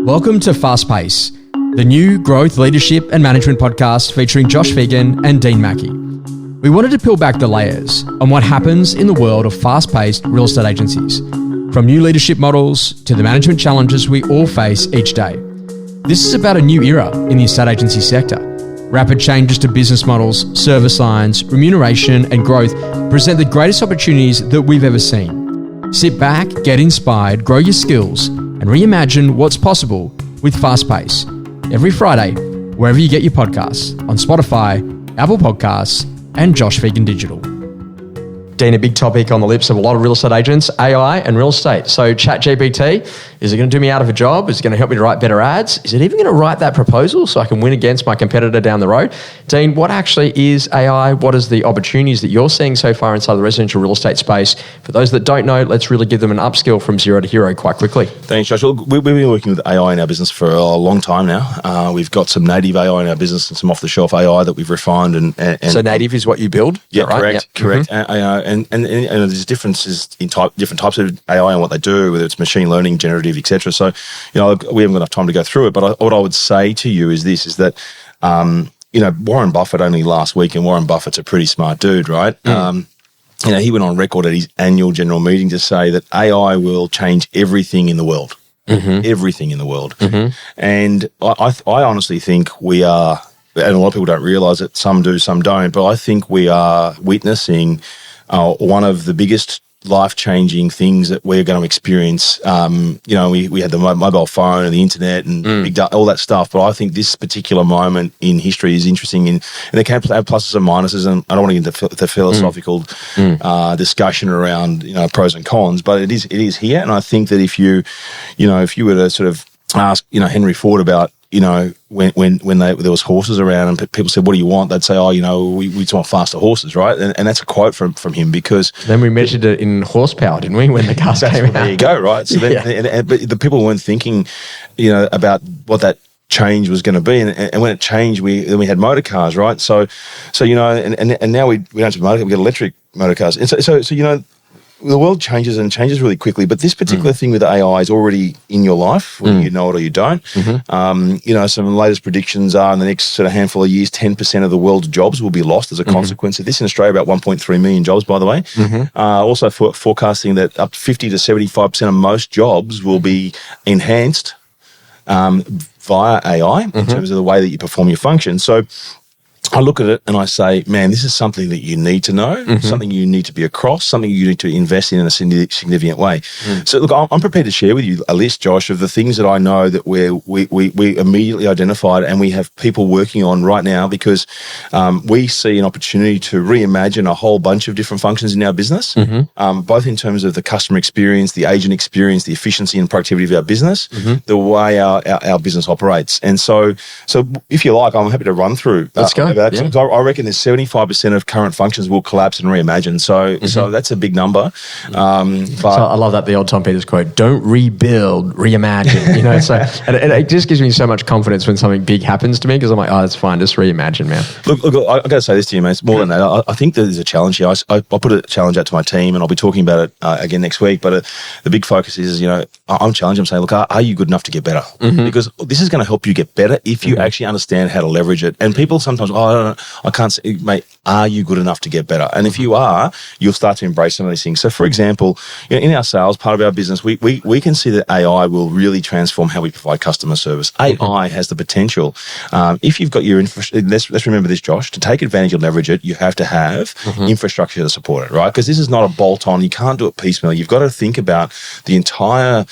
Welcome to Fast Pace, the new growth, leadership and management podcast featuring Josh Phegan and Dean Mackie. We wanted to peel back the layers on what happens in the world of fast-paced real estate agencies, from new leadership models to the management challenges we all face each day. This is about a new era in the estate agency sector. Rapid changes to business models, service lines, remuneration and growth present the greatest opportunities that we've ever seen. Sit back, get inspired, grow your skills, and reimagine what's possible with Fast Pace. Every Friday, wherever you get your podcasts, on Spotify, Apple Podcasts, and Josh Phegan Digital. Dean, a big topic on the lips of a lot of real estate agents, AI and real estate. So ChatGPT, is it going to do me out of a job? Is it going to help me to write better ads? Is it even going to write that proposal so I can win against my competitor down the road? Dean, what actually is AI? What is the opportunities that you're seeing so far inside the residential real estate space? For those that don't know, let's really give them an upskill from zero to hero quite quickly. Thanks, Josh. Look, we've been working with AI in our business for a long time now. We've got some native AI in our business and some off-the-shelf AI that we've refined. And so native is what you build? Yeah, right? correct. Yep. Correct. Mm-hmm. And there's differences in different types of AI and what they do, whether it's machine learning, generative, etc. So, we haven't got enough time to go through it. But what I would say to you is this: is that Warren Buffett only last week, and Warren Buffett's a pretty smart dude, right? He went on record at his annual general meeting to say that AI will change everything in the world, everything in the world. And I honestly think we are. And a lot of people don't realise it. Some do, some don't. But I think we are witnessing one of the biggest life-changing things that we're going to experience. We had the mobile phone and the internet and big data, all that stuff. But I think this particular moment in history is interesting, and it can have pluses and minuses. And I don't want to get into the philosophical discussion around pros and cons, but it is here. And I think that if you were to sort of ask Henry Ford about when there was horses around and people said, what do you want? They'd say, we just want faster horses, right? And that's a quote from him, because then we measured it in horsepower, didn't we, when the cars came out? There you go, right? So then, but the people weren't thinking, about what that change was going to be, and when it changed, then we had motor cars, right? So and now we don't have motor cars, we get electric motor cars, and so the world changes really quickly, but this particular thing with AI is already in your life, whether you know it or you don't. Some of the latest predictions are in the next sort of handful of years, 10% of the world's jobs will be lost as a consequence of this. In Australia, about 1.3 million jobs, by the way. Also forecasting that up to 50 to 75% of most jobs will be enhanced via AI in terms of the way that you perform your function. So I look at it and I say, man, this is something that you need to know, something you need to be across, something you need to invest in a significant way. So look, I'm prepared to share with you a list, Josh, of the things that I know that we immediately identified and we have people working on right now, because we see an opportunity to reimagine a whole bunch of different functions in our business, both in terms of the customer experience, the agent experience, the efficiency and productivity of our business, the way our business operates. And so if you like, I'm happy to run through. Let's go. Yeah. I reckon there's 75% of current functions will collapse and reimagine. So that's a big number. So I love that, the old Tom Peters quote, don't rebuild, reimagine. So and it just gives me so much confidence when something big happens to me, because I'm like, that's fine, just reimagine, man. Look, I got to say this to you, mate. It's more than that. I think there's a challenge here. I put a challenge out to my team, and I'll be talking about it again next week. But the big focus is, I'm challenging them, saying, look, are you good enough to get better? Because this is going to help you get better if you actually understand how to leverage it. And people sometimes, I can't say, mate, are you good enough to get better? And if you are, you'll start to embrace some of these things. So, for example, in our sales part of our business, we can see that AI will really transform how we provide customer service. AI has the potential. If you've got your infrastructure, let's remember this, Josh, to take advantage and leverage it, you have to have infrastructure to support it, right? Because this is not a bolt-on. You can't do it piecemeal. You've got to think about the entire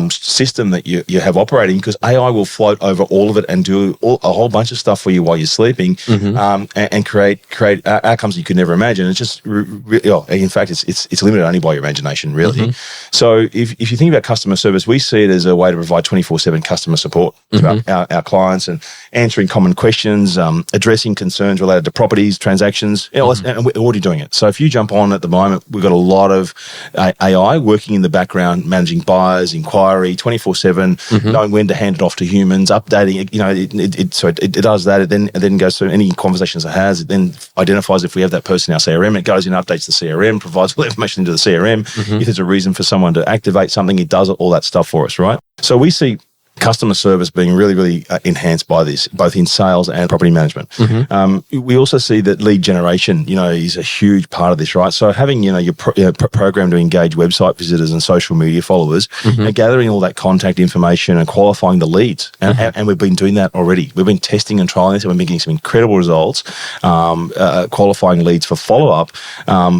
system that you have operating, because AI will float over all of it and do a whole bunch of stuff for you while you're sleeping. And create outcomes you could never imagine. It's just, in fact, it's limited only by your imagination, really. So if you think about customer service, we see it as a way to provide 24/7 customer support to our clients, and answering common questions, addressing concerns related to properties, transactions, and we're already doing it. So if you jump on at the moment, we've got a lot of AI working in the background, managing buyers, inquiry, 24/7, knowing when to hand it off to humans, updating it. It does that. It then goes through any conversations it has. It then identifies if we have that person in our CRM. It goes in, updates the CRM, provides all the information into the CRM. If there's a reason for someone to activate something, it does all that stuff for us, right? So we see customer service being really, really enhanced by this, both in sales and property management. We also see that lead generation, is a huge part of this, right? So having, your program to engage website visitors and social media followers, gathering all that contact information and qualifying the leads. And we've been doing that already. We've been testing and trialing this, and we've been getting some incredible results, qualifying leads for follow-up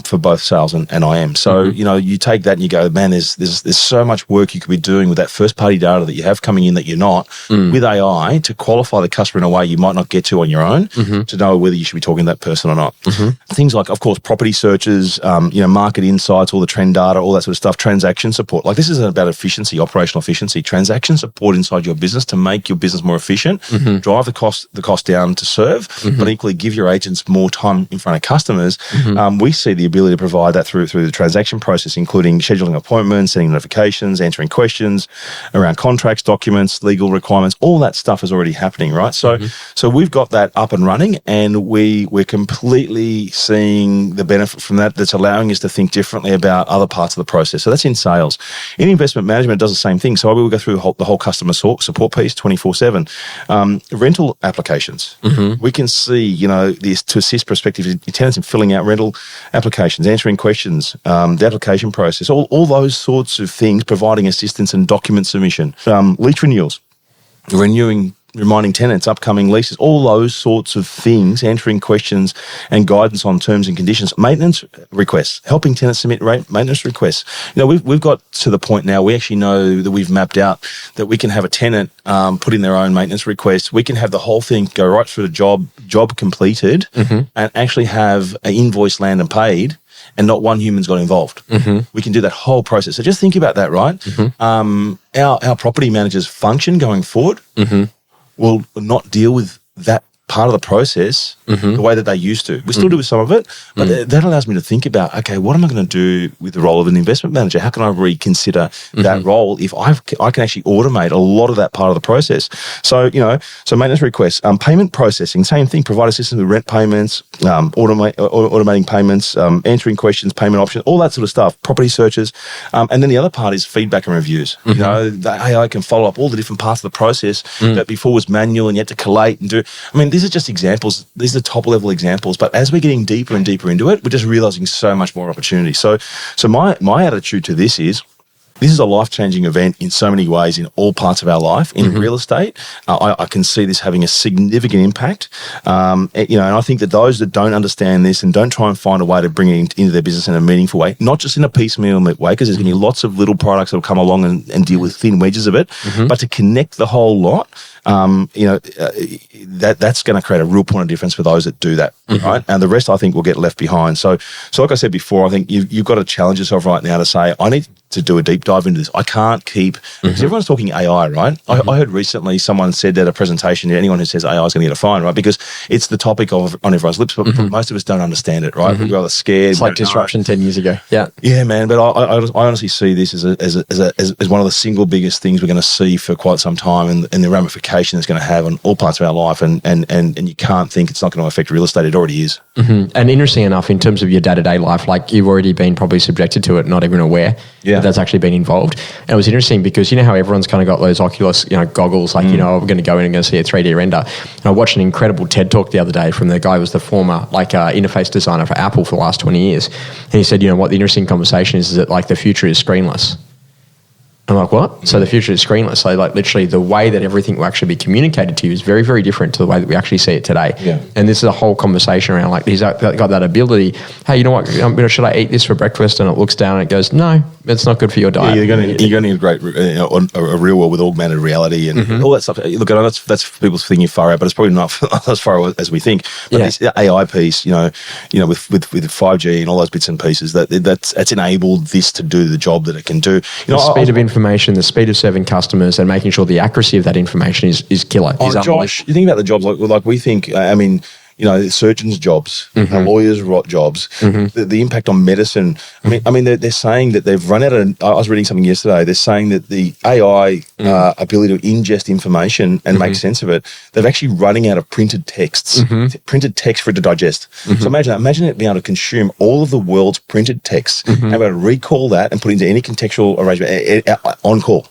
for both sales and IM. So, you take that and you go, man, there's so much work you could be doing with that first-party data that you have coming in that you're not, with AI to qualify the customer in a way you might not get to on your own, to know whether you should be talking to that person or not. Things like, of course, property searches, market insights, all the trend data, all that sort of stuff, transaction support. Like, this isn't about efficiency, operational efficiency. Transaction support inside your business to make your business more efficient, drive the cost down to serve, but equally give your agents more time in front of customers. We see the ability to provide that through the transaction process, including scheduling appointments, sending notifications, answering questions around contracts, documents, legal requirements. All that stuff is already happening, right? So we've got that up and running, and we're completely seeing the benefit from that. That's allowing us to think differently about other parts of the process. So that's in sales. In investment management, it does the same thing. So I will go through the whole customer support piece 24/7. Rental applications. We can see, this to assist prospective tenants in filling out rental applications, answering questions, the application process, all those sorts of things, providing assistance and document submission, lease renewals, reminding tenants, upcoming leases, all those sorts of things, answering questions and guidance on terms and conditions, maintenance requests, helping tenants submit maintenance requests. We've got to the point now, we actually know that we've mapped out that we can have a tenant put in their own maintenance request. We can have the whole thing go right through the job completed, and actually have an invoice land and paid, and not one human's got involved. We can do that whole process. So just think about that, right? Our property managers' function going forward will not deal with that part of the process the way that they used to. We still do with some of it, but that allows me to think about, okay, what am I going to do with the role of an investment manager? How can I reconsider that role if I can actually automate a lot of that part of the process? So, maintenance requests, payment processing, same thing, provide assistance with rent payments, automating payments, answering questions, payment options, all that sort of stuff, property searches. And then the other part is feedback and reviews. The AI can follow up all the different parts of the process that before was manual and you had to collate and do. I mean, these are just examples. These are top level examples, but as we're getting deeper and deeper into it, we're just realizing so much more opportunity. So my attitude to this is a life-changing event in so many ways in all parts of our life. In real estate, I can see this having a significant impact. And I think that those that don't understand this and don't try and find a way to bring it into their business in a meaningful way, not just in a piecemeal way, because there's going to be lots of little products that will come along and deal with thin wedges of it, but to connect the whole lot, that's going to create a real point of difference for those that do that, right? And the rest, I think, will get left behind. So like I said before, I think you've got to challenge yourself right now to say, I need to do a deep dive into this. I can't keep, because everyone's talking AI, right? I heard recently someone said at a presentation, anyone who says AI is going to get a fine, right? Because it's the topic on everyone's lips, but most of us don't understand it, right? We're either scared. It's like disruption 10 years ago. Yeah. Yeah, man. But I honestly see this as one of the single biggest things we're going to see for quite some time, and the ramification it's going to have on all parts of our life. And you can't think it's not going to affect real estate. It already is. And interesting enough, in terms of your day-to-day life, like you've already been probably subjected to it, not even aware that that's actually been involved. And it was interesting because you know how everyone's kind of got those Oculus, goggles, like, we're going to go in and going to see a 3D render. And I watched an incredible TED Talk the other day from the guy who was the former interface designer for Apple for the last 20 years. And he said, what the interesting conversation is that like the future is screenless. I'm like, what? So the future is screenless. So like literally the way that everything will actually be communicated to you is very, very different to the way that we actually see it today. Yeah. And this is a whole conversation around like he's got that ability. Hey, you know what? Should I eat this for breakfast? And it looks down and it goes, no, it's not good for your diet. Yeah, you're going to integrate a real world with augmented reality and all that stuff. Look, I know that's people's thinking far out, but it's probably not as far as we think. But this AI piece, with 5G and all those bits and pieces, that's enabled this to do the job that it can do. The speed of information, the speed of serving customers, and making sure the accuracy of that information is killer. Josh, you think about the jobs like we think. surgeons' jobs, lawyers' jobs, the impact on medicine. I mean, they're saying that they've run out of. I was reading something yesterday. They're saying that the AI ability to ingest information and make sense of it, they're actually running out of printed texts, printed text for it to digest. So imagine it being able to consume all of the world's printed texts and be able to recall that and put it into any contextual arrangement on call.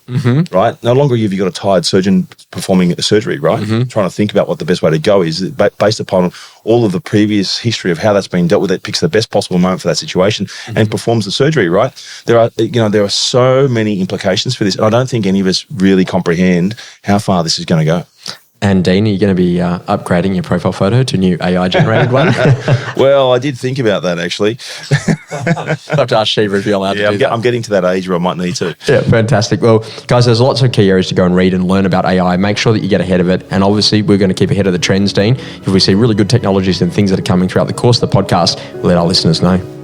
Right? No longer have you got a tired surgeon performing a surgery, right? Trying to think about what the best way to go is based upon all of the previous history of how that's been dealt with. It picks the best possible moment for that situation and performs the surgery, right? There are so many implications for this, and I don't think any of us really comprehend how far this is going to go. And Dean, are you going to be upgrading your profile photo to a new AI-generated one? Well, I did think about that, actually. I'll have to ask Shiva if you're allowed to do that. I'm getting to that age where I might need to. Yeah, fantastic. Well, guys, there's lots of key areas to go and read and learn about AI. Make sure that you get ahead of it. And obviously, we're going to keep ahead of the trends, Dean. If we see really good technologies and things that are coming throughout the course of the podcast, we'll let our listeners know.